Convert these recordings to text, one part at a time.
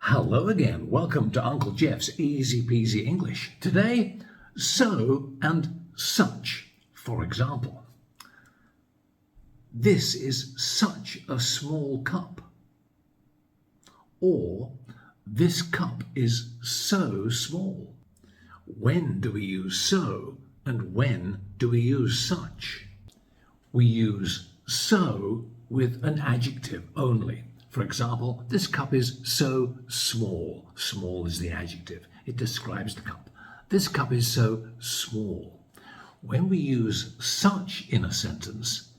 Hello again. Welcome to Uncle Geoff's Easy-Peasy English. Today, so and such. For example, this is such a small cup. Or, this cup is so small. When do we use so and when do we use such? We use so with an adjective only. For example, this cup is so small. Small is the adjective. It describes the cup. This cup is so small. When we use such in a sentence,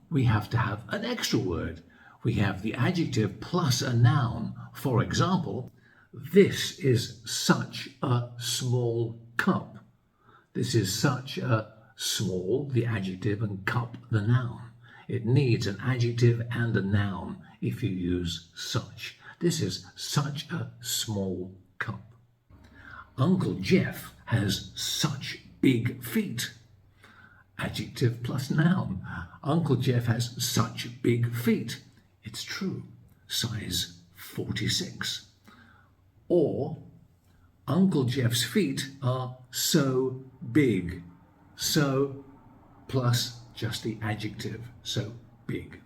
we have to have an extra word. We have the adjective plus a noun. For example, this is such a small cup. This is such a small, the adjective, and cup, the noun. It needs an adjective and a noun if you use such. This is such a small cup. Uncle Geoff has such big feet. Adjective plus noun. Uncle Geoff has such big feet. It's true. Size 46. Or, Uncle Geoff's feet are so big. So plus just the adjective, so big.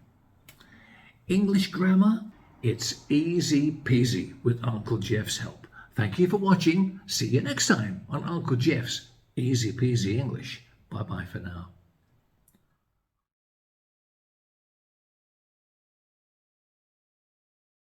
English grammar, it's easy peasy with Uncle Geoff's help. Thank you for watching. See you next time on Uncle Geoff's Easy Peasy English. Bye-bye for now.